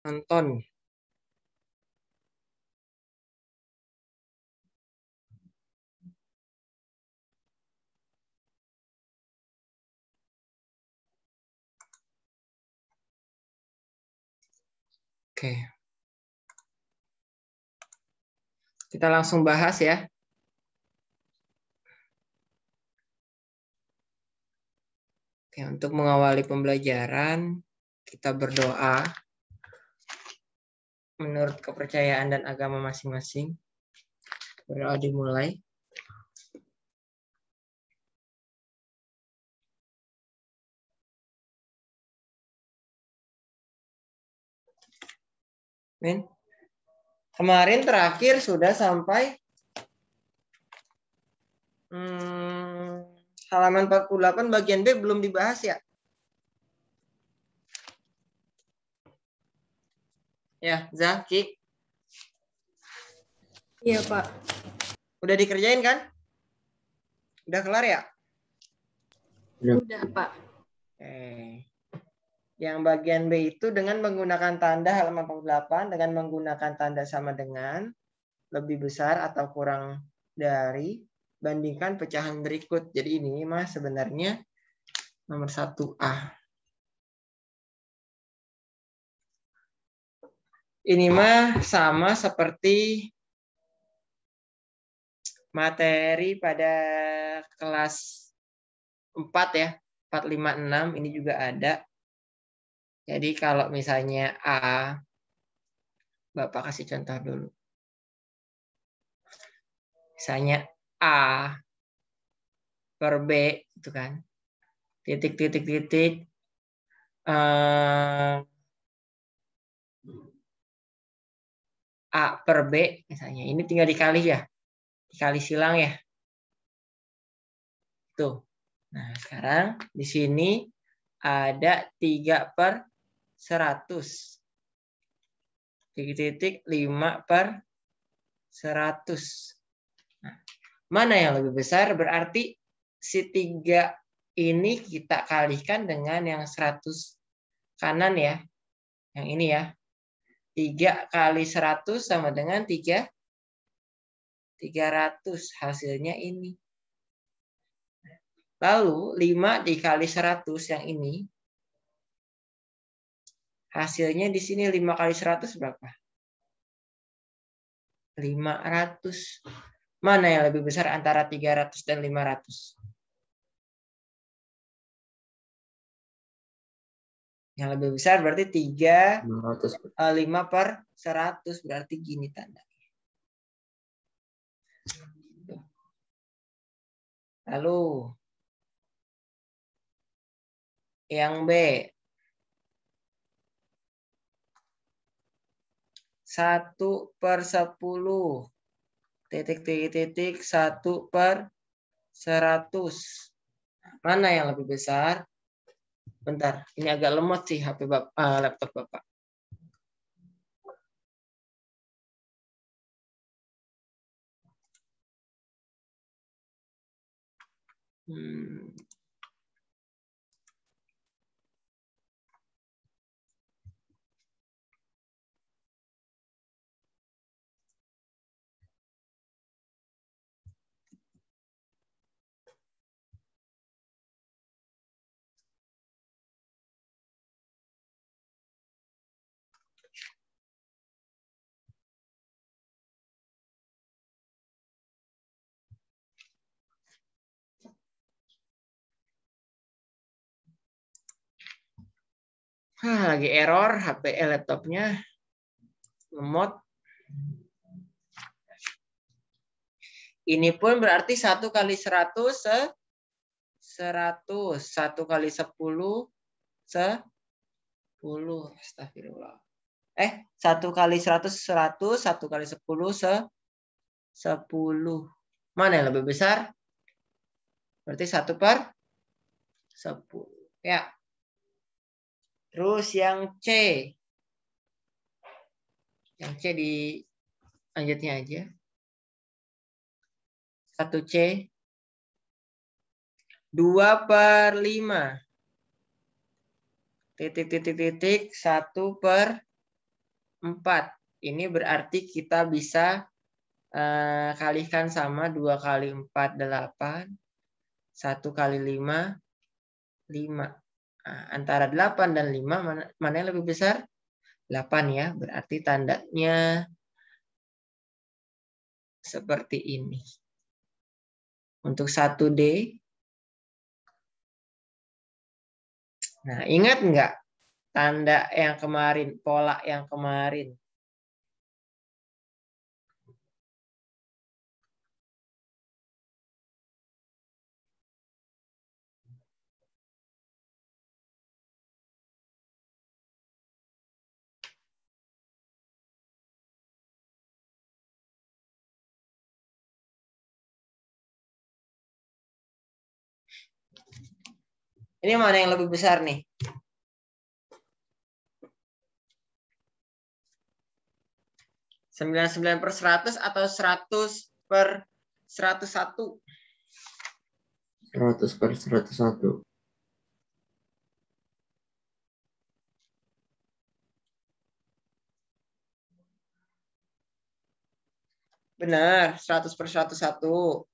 Anton. Oke. Kita langsung bahas ya. Oke, untuk mengawali pembelajaran, kita berdoa menurut kepercayaan dan agama masing-masing. Berdoa dimulai. Amin. Kemarin terakhir sudah sampai halaman 48 bagian B belum dibahas ya? Ya, Zaki. Iya, Pak. Udah dikerjain kan? Udah kelar ya? Udah, Pak. Oke. Yang bagian B itu dengan menggunakan tanda halaman 48 dengan menggunakan tanda sama dengan, lebih besar atau kurang dari, bandingkan pecahan berikut. Jadi ini mah sebenarnya nomor 1A. Ini mah sama seperti materi pada kelas 4 ya. 4, 5, 6 ini juga ada. Jadi kalau misalnya A, Bapak kasih contoh dulu. Misalnya A per B itu kan. Titik. A per B misalnya. Ini tinggal dikali ya. Dikali silang ya. Tuh. Nah, sekarang di sini ada 3 per 100. Titik 5 per 100. Nah, mana yang lebih besar? Berarti si 3 ini kita kalikan dengan yang 100 kanan ya. Yang ini ya. 3 kali 100 sama dengan 300. Hasilnya ini. Lalu 5 dikali 100 yang ini. Hasilnya di sini 5 kali 100 berapa? 500. Mana yang lebih besar antara 300 dan 500? Yang lebih besar berarti 5 per 100. Berarti gini tandanya. Lalu yang B. 1 per 10. Titik 1 per 100. Mana yang lebih besar? Bentar, ini agak lemot sih HP laptop Bapak. Lagi error HP laptopnya. Lemot. Ini pun berarti 1 kali 100 100. 1 kali 10 10. Astagfirullah. 1 kali 100 100. 1 kali 10 10. Mana yang lebih besar? Berarti 1 per 10. Ya. Terus yang C. Yang C di lanjutnya aja. 1C. 2 per 5. Titik 1 per 4. Ini berarti kita bisa kalikan sama 2 kali 4, 8. 1 kali 5, 5. Nah, antara 8 dan 5, mana yang lebih besar? 8 ya, berarti tandanya seperti ini. Untuk 1D, nah ingat nggak tanda yang kemarin, pola yang kemarin? Ini mana yang lebih besar nih? 99/100 atau 100/101? 100/101. Benar, 100/101.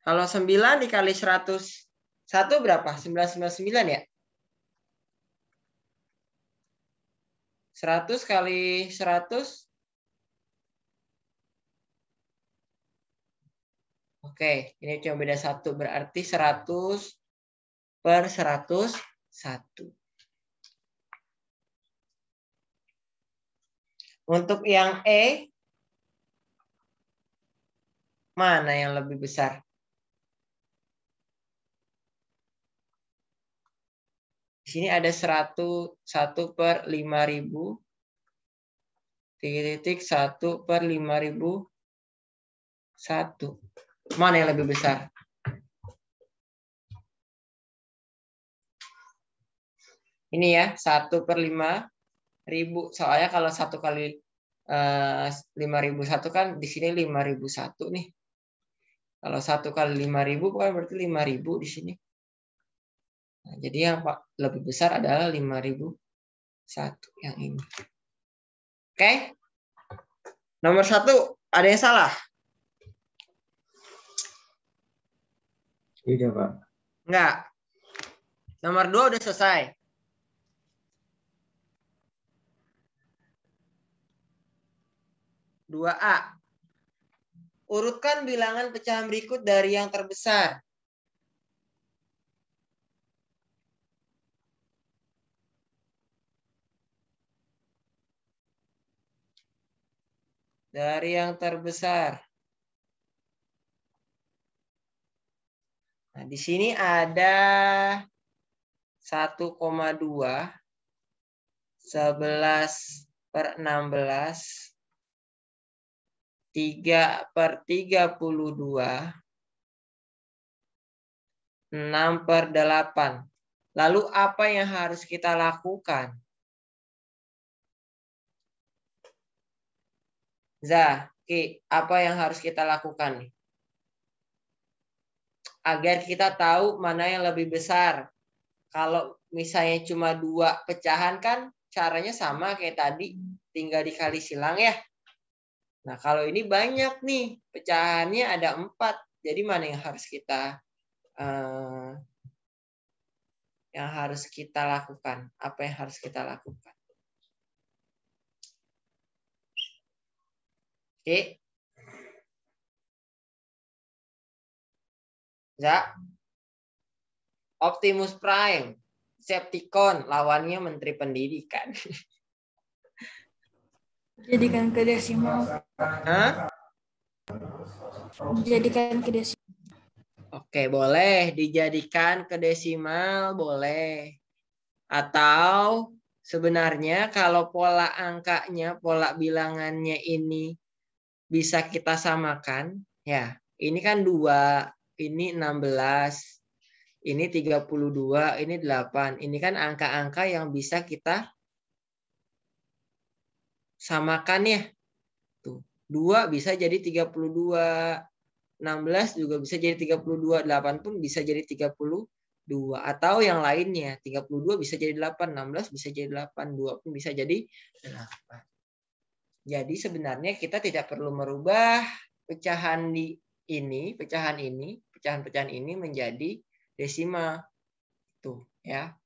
Kalau 9 dikali 101 berapa? 999 ya? 100 kali 100. Oke, ini cuma beda 1. Berarti 100/101. Untuk yang E, mana yang lebih besar? Di sini ada 101/5000. 1/5001. Mana yang lebih besar? Ini ya, 1/5000. Soalnya kalau 1 kali 5001 kan di sini 5001 nih. Kalau 1 kali 5000 kan berarti 5000 di sini. Nah, jadi yang lebih besar adalah 5001 yang ini. Oke? Nomor 1 ada yang salah? Tidak, Pak. Enggak. Nomor 2 udah selesai. Dua A. Urutkan bilangan pecahan berikut dari yang terbesar. Dari yang terbesar. Nah, di sini ada 1,2, 11/16, 3/32, 6/8. Lalu apa yang harus kita lakukan? Zaki, apa yang harus kita lakukan nih? Agar kita tahu mana yang lebih besar. Kalau misalnya cuma 2 pecahan kan caranya sama kayak tadi. Tinggal dikali silang ya. Nah kalau ini banyak nih. Pecahannya ada 4. Jadi mana yang harus kita lakukan? Apa yang harus kita lakukan? Oke. Ya. Optimus Prime, Decepticon, lawannya Menteri Pendidikan. Jadikan ke desimal. Hah? Jadikan ke desimal. Oke, boleh dijadikan ke desimal, boleh. Atau sebenarnya kalau pola angkanya, pola bilangannya ini bisa kita samakan, ya. Ini kan 2, ini 16. Ini 32, ini 8. Ini kan angka-angka yang bisa kita samakan ya. Tuh, 2 bisa jadi 32. 16 juga bisa jadi 32. 8 pun bisa jadi 32. Atau yang lainnya. 32 bisa jadi 8. 16 bisa jadi 8. 2 pun bisa jadi 8. Jadi sebenarnya kita tidak perlu merubah pecahan pecahan ini menjadi desimal. Tuh, ya.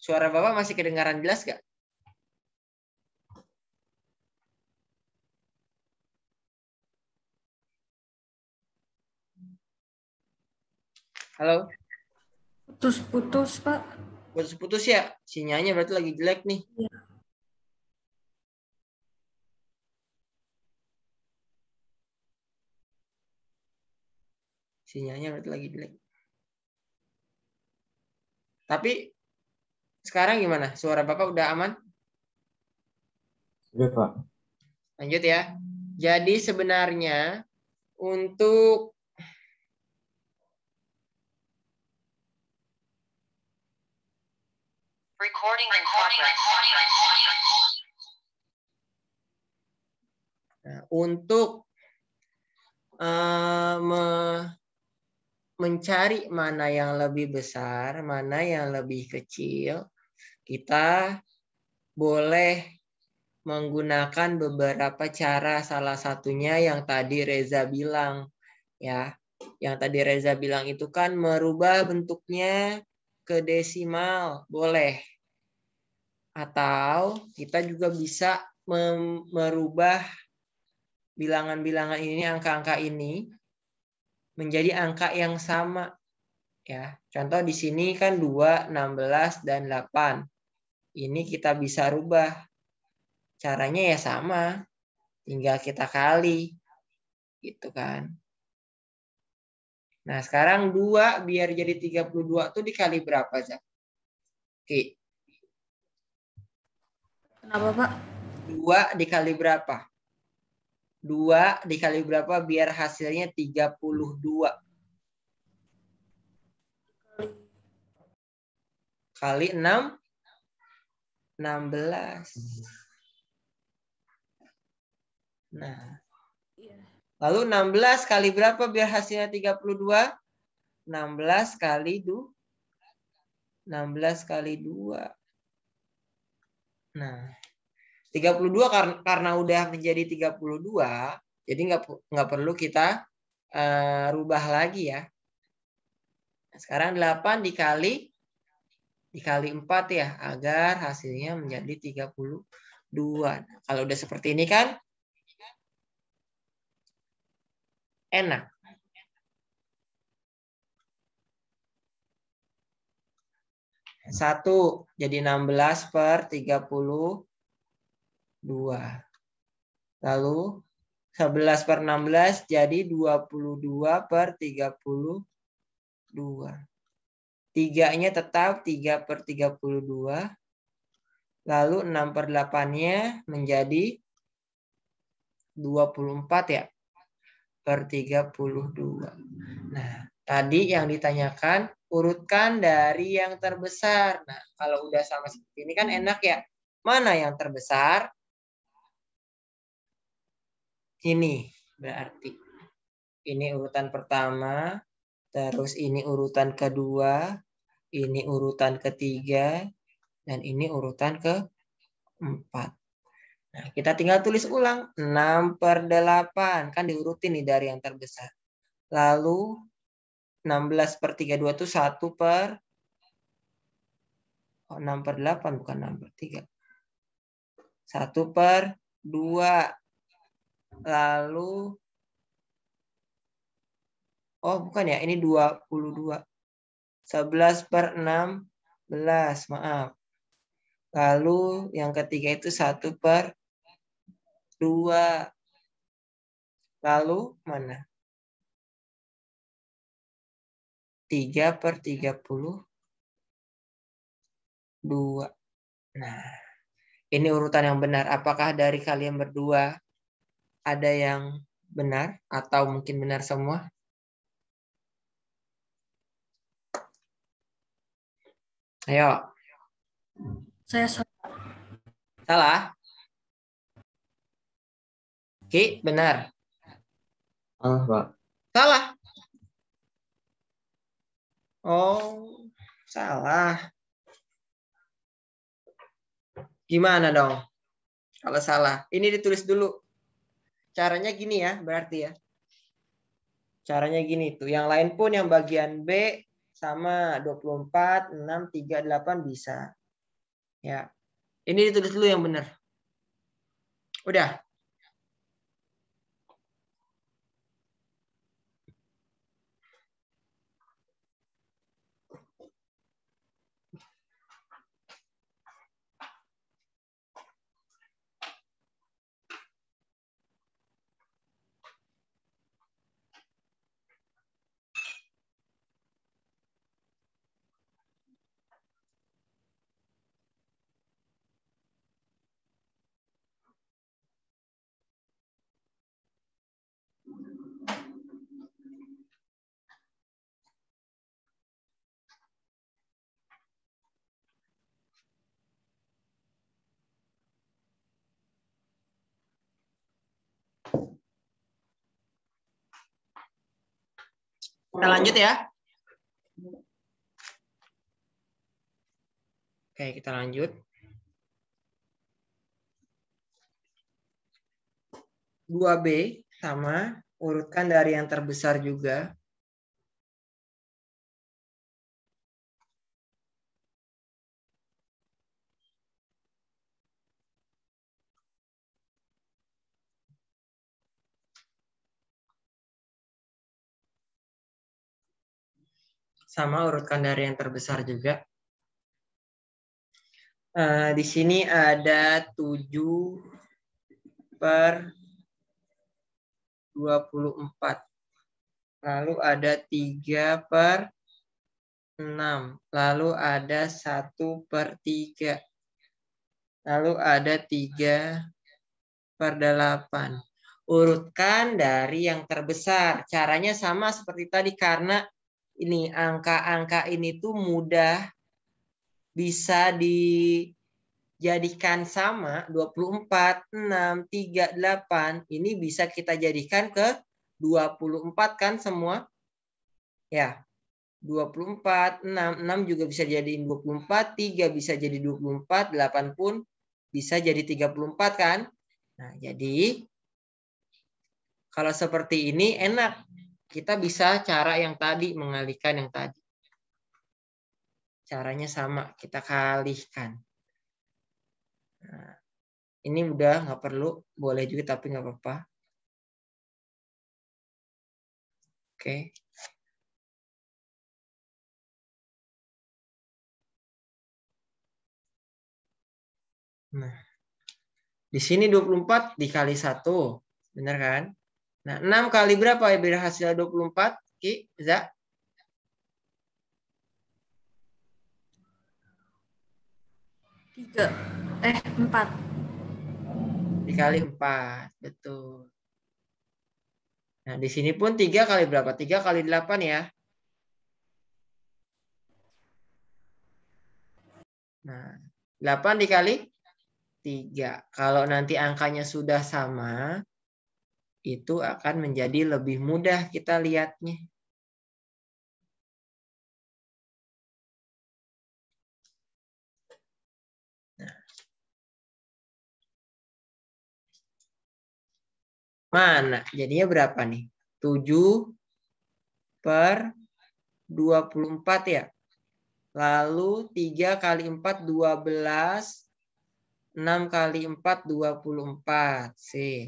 Suara Bapak masih kedengaran jelas gak? Halo? Putus-putus, Pak. Putus-putus ya? Sinyalnya berarti lagi jelek nih. Iya. Sinyalnya berarti lagi jelek. Tapi sekarang gimana? Suara Bapak udah aman? Sudah, Pak. Lanjut ya. Jadi sebenarnya untuk untuk mencari mana yang lebih besar, mana yang lebih kecil, kita boleh menggunakan beberapa cara. Salah satunya yang tadi Reza bilang, ya. Yang tadi Reza bilang itu kan merubah bentuknya ke desimal, boleh. Atau kita juga bisa merubah bilangan-bilangan ini, angka-angka ini menjadi angka yang sama. Ya, contoh di sini kan 2, 16, dan 8. Ini kita bisa rubah. Caranya ya sama. Tinggal kita kali. Gitu kan. Nah, sekarang 2 biar jadi 32 itu dikali berapa, Zak? Oke. Kenapa, Pak? 2 dikali berapa? 2 dikali berapa biar hasilnya 32? Kali 6, 16. Nah. Lalu 16 kali berapa biar hasilnya 32? 16 kali 2. 16 kali 2. Nah, 32 karena udah menjadi 32, jadi nggak perlu kita rubah lagi ya. Nah, sekarang 8 dikali 4 ya, agar hasilnya menjadi 32. Nah, kalau udah seperti ini kan enak. Satu jadi 16 per 32. Lalu 11 per 16 jadi 22 per 32. 3-nya tetap 3 per 32. Lalu 6 per 8-nya menjadi 24 ya. Per 32. Nah, tadi yang ditanyakan urutkan dari yang terbesar. Nah, kalau udah sama seperti ini kan enak ya. Mana yang terbesar? Ini berarti. Ini urutan pertama, terus ini urutan kedua, ini urutan ketiga, dan ini urutan keempat. Nah, kita tinggal tulis ulang. 6 per 8. Kan diurutin nih dari yang terbesar. Lalu 16 per 32 itu 1 per 6 per 8, bukan 6 per 3. 1 per 2. Lalu, oh bukan ya, ini 22. 11 per 16, maaf. Lalu yang ketiga itu 1 per 2. Lalu mana? 3 per 32. Nah, ini urutan yang benar. Apakah dari kalian berdua ada yang benar atau mungkin benar semua? Ayo. Saya salah. Salah? Ki, benar. Pak. Salah. Oh, salah. Gimana dong? Kalau salah. Ini ditulis dulu. Caranya gini ya, berarti ya. Caranya gini tuh. Yang lain pun yang bagian B sama 24, 6, 3, 8 bisa. Ya. Ini ditulis dulu yang benar. Udah. Kita lanjut ya. Oke, kita lanjut. 2B sama, urutkan dari yang terbesar juga. Sama, urutkan dari yang terbesar juga. Di sini ada 7 per 24. Lalu ada 3 per 6. Lalu ada 1 per 3. Lalu ada 3 per 8. Urutkan dari yang terbesar. Caranya sama seperti tadi karena ini angka-angka ini tuh mudah bisa dijadikan sama. 24, 6, 3, 8 ini bisa kita jadikan ke 24 kan semua? Ya. 24, 6 juga bisa jadiin 24, 3 bisa jadi 24, 8 pun bisa jadi 34 kan? Nah, jadi kalau seperti ini enak. Kita bisa cara yang tadi, mengalihkan yang tadi. Caranya sama, kita kalikan. Nah, ini udah nggak perlu, boleh juga tapi nggak apa-apa. Oke. Nah, di sini 24 dikali 1. Benar kan? Nah, 6 kali berapa ya biar hasilnya 24? Ki, Za? 4. Dikali 4. Betul. Nah, di sini pun 3 kali berapa? 3 kali 8 ya. Nah, 8 dikali 3. Kalau nanti angkanya sudah sama, itu akan menjadi lebih mudah kita lihatnya. Nah. Mana? Jadinya berapa nih? 7 per 24 ya. Lalu 3 kali 4, 12. 6 kali 4, 24. C.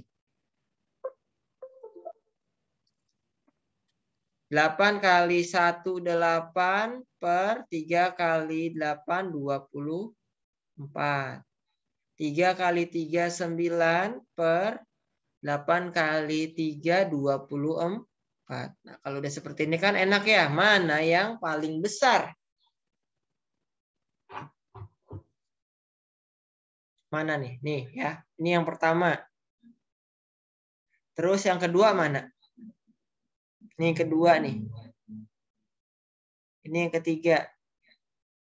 8 kali 1, 8 per 3 kali 8, 24. 3 kali 3, 9 per 8 kali 3, 24. Nah, kalau udah seperti ini kan enak ya. Mana yang paling besar? Mana nih? Nih ya. Ini yang pertama. Terus yang kedua mana? Ini yang kedua nih. Ini yang ketiga.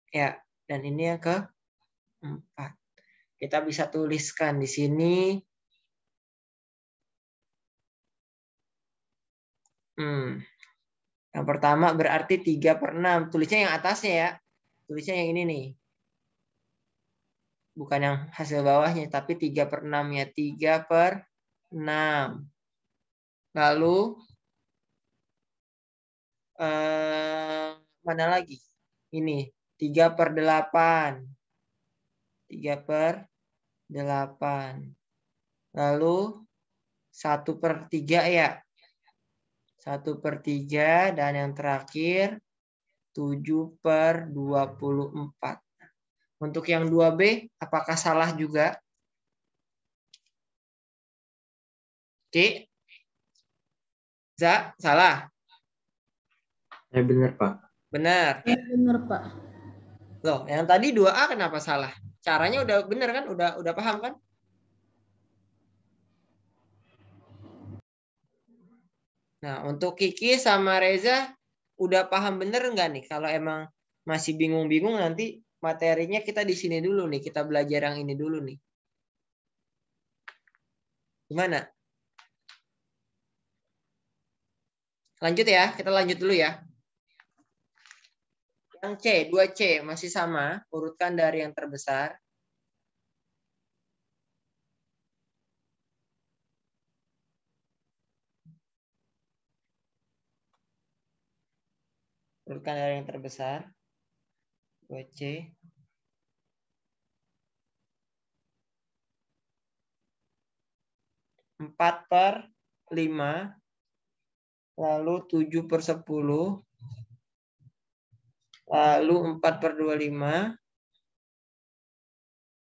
Ya, dan ini yang keempat. Kita bisa tuliskan di sini Yang pertama berarti 3/6. Tulisnya yang atasnya ya. Tulisnya yang ini nih. Bukan yang hasil bawahnya, tapi 3/6-nya. 3/6. Lalu, mana lagi? Ini, 3/8. 3/8. Lalu, 1/3 ya. 1/3 dan yang terakhir 7/24. Untuk yang 2B, apakah salah juga? Ci? Za, salah? Ya benar, Pak. Benar. Ya, benar, Pak. Loh, yang tadi 2A kenapa salah? Caranya udah benar kan? Udah paham kan? Nah, untuk Kiki sama Reza udah paham bener nggak nih? Kalau emang masih bingung-bingung nanti materinya kita di sini dulu nih. Kita belajar yang ini dulu nih. Gimana? Lanjut ya, kita lanjut dulu ya. Yang C, 2C masih sama, urutkan dari yang terbesar. Urutkan dari yang terbesar. 2C. 4/5. Lalu 7/10. Lalu 4/25.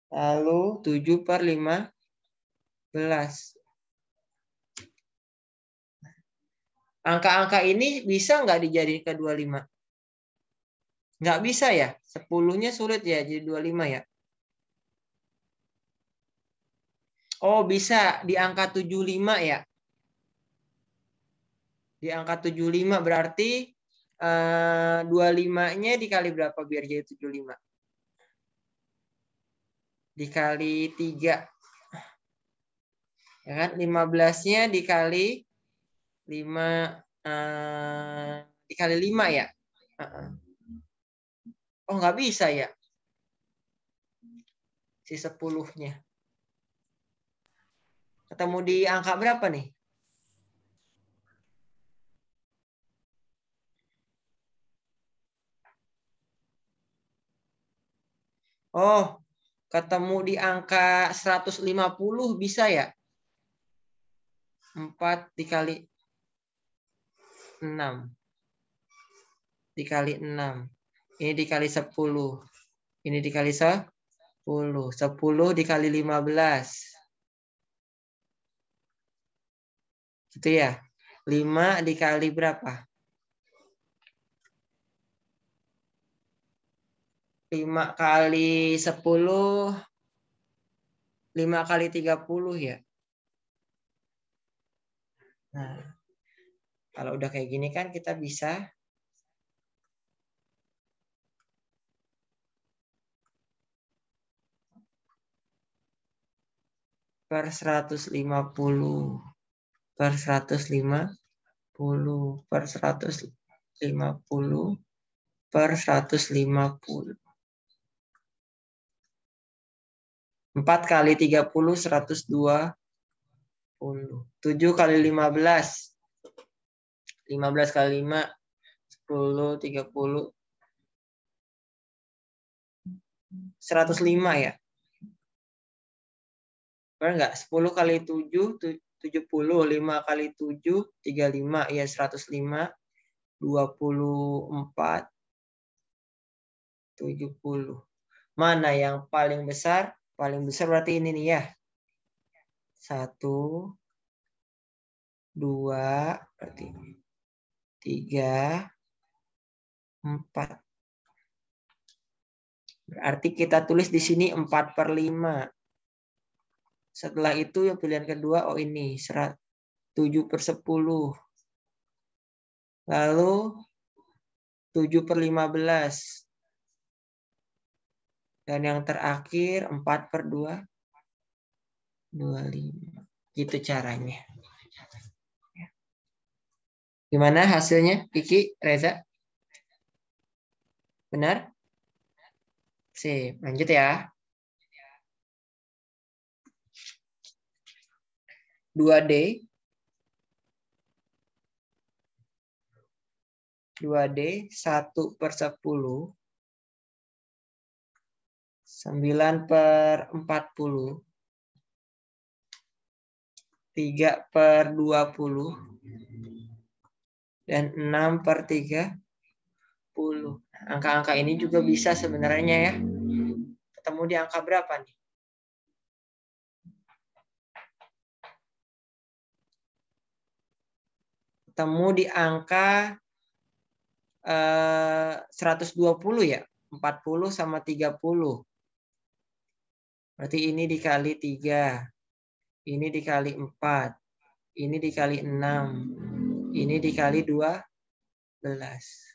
Lalu 7/15. Angka-angka ini bisa nggak dijadiin ke 25? Nggak bisa ya? 10-nya sulit ya jadi 25 ya? Oh, bisa di angka 75 ya? Di angka 75 berarti 25-nya dikali berapa biar jadi 75? Dikali 3. Ya kan? 15-nya dikali 5 dikali 5 ya? Oh, nggak bisa ya? Si 10-nya. Ketemu di angka berapa nih? Oh, ketemu di angka 150 bisa ya? 4 dikali 6. Dikali 6. Ini dikali 10. Ini dikali 10. 10 dikali 15. Gitu ya. 5 dikali berapa? 5 kali 10. 5 kali 30 ya. Nah, kalau udah kayak gini kan kita bisa per 150 per 150 per 150 per 150. 4 kali 30 120. 7 kali 15. 15 kali 5 10 30 105 ya. Benar enggak? 10 kali 7 70, 5 kali 7 35 ya 105, 24 70. Mana yang paling besar? Paling besar berarti ini nih ya. 1 2 berarti 3 4. Berarti kita tulis di sini 4/5. Setelah itu yang pilihan kedua, oh ini 7/10. Lalu 7/15. Dan yang terakhir 4/25. Gitu caranya. Gimana hasilnya, Kiki, Reza? Benar? Sip, lanjut ya. 2D 1/10, 9/40, 3/20, dan 6/30. Angka-angka ini juga bisa sebenarnya ya. Ketemu di angka berapa nih? Ketemu di angka 120 ya. 40 sama 30. Berarti ini dikali 3. Ini dikali 4. Ini dikali 6. Ini dikali 12.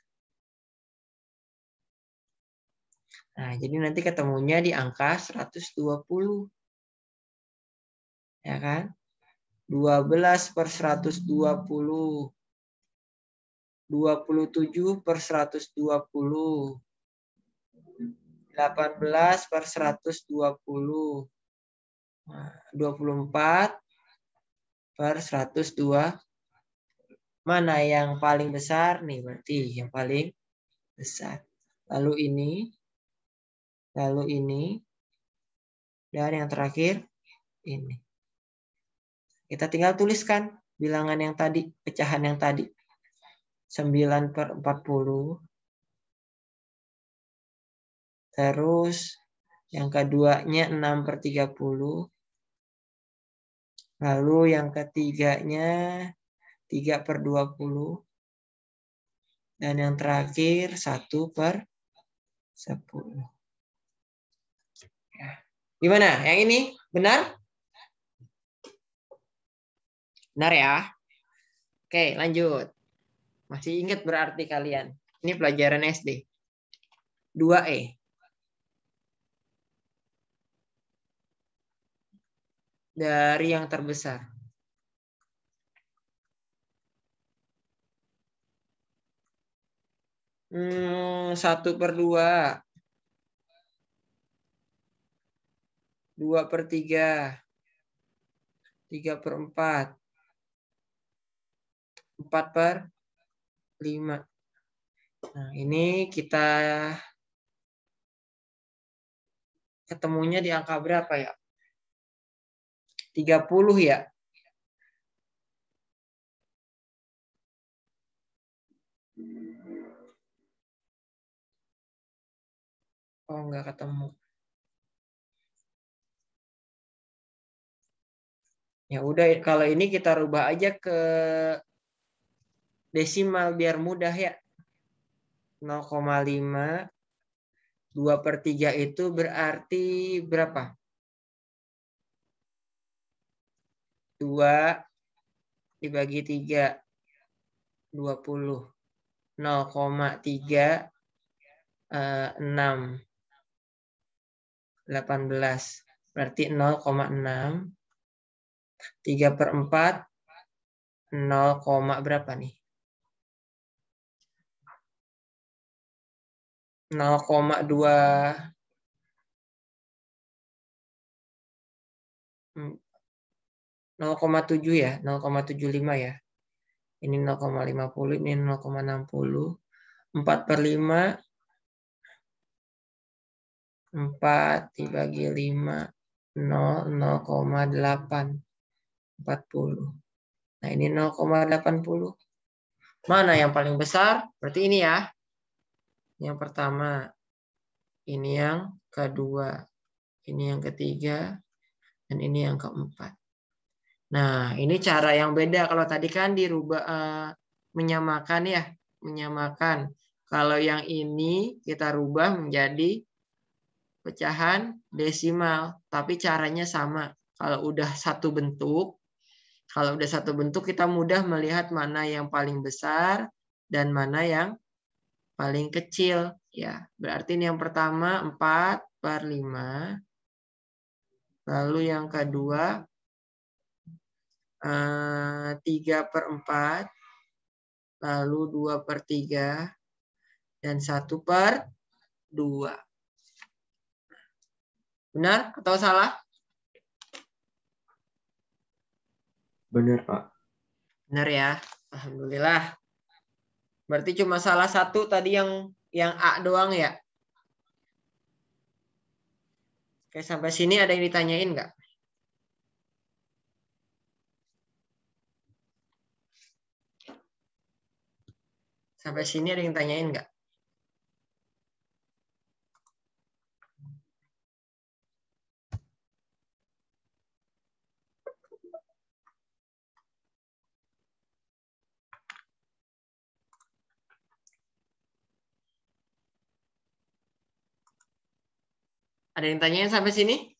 Nah, jadi nanti ketemunya di angka 120. Ya kan? 12/120. 27/120. 18/120. 24/120. Mana yang paling besar nih? Berarti yang paling besar. Lalu ini, dan yang terakhir ini. Kita tinggal tuliskan bilangan yang tadi, pecahan yang tadi. 9/40. Terus yang keduanya 6/30. Lalu yang ketiganya 3/20. Dan yang terakhir 1/10. Gimana? Yang ini benar? Benar ya? Oke, lanjut. Masih ingat berarti kalian. Ini pelajaran SD. 2E. Dari yang terbesar. Satu per 2. 2/3. 3/4. 4/5. Nah, ini kita ketemunya di angka berapa ya? 30 ya? Oh, nggak ketemu. Ya udah, kalau ini kita rubah aja ke desimal biar mudah ya. 0,5. 2/3 itu berarti berapa? 2 dibagi 3. 20. 0,3. 6. 18. Berarti 0,6. 3/4. 0, berapa nih? 0,2. 0,7 ya, 0,75 ya. Ini 0,50, ini 0,60. 4/5. 4 dibagi 5. 0,8. 40. Nah, ini 0,80. Mana yang paling besar? Berarti ini ya. Yang pertama. Ini yang kedua. Ini yang ketiga. Dan ini yang keempat. Nah, ini cara yang beda. Kalau tadi kan dirubah menyamakan ya. Menyamakan. Kalau yang ini kita rubah menjadi pecahan desimal. Tapi caranya sama. Kalau udah satu bentuk kita mudah melihat mana yang paling besar dan mana yang paling kecil. Ya, berarti ini yang pertama 4/5. Lalu yang kedua 3/4. lalu 2/3, dan 1/2. Benar atau salah? Benar, Pak. Benar ya. Alhamdulillah. Berarti cuma salah satu tadi yang A doang ya. Oke, sampai sini ada yang ditanyain nggak? Sampai sini ada yang tanyain nggak? Ada yang tanyain sampai sini?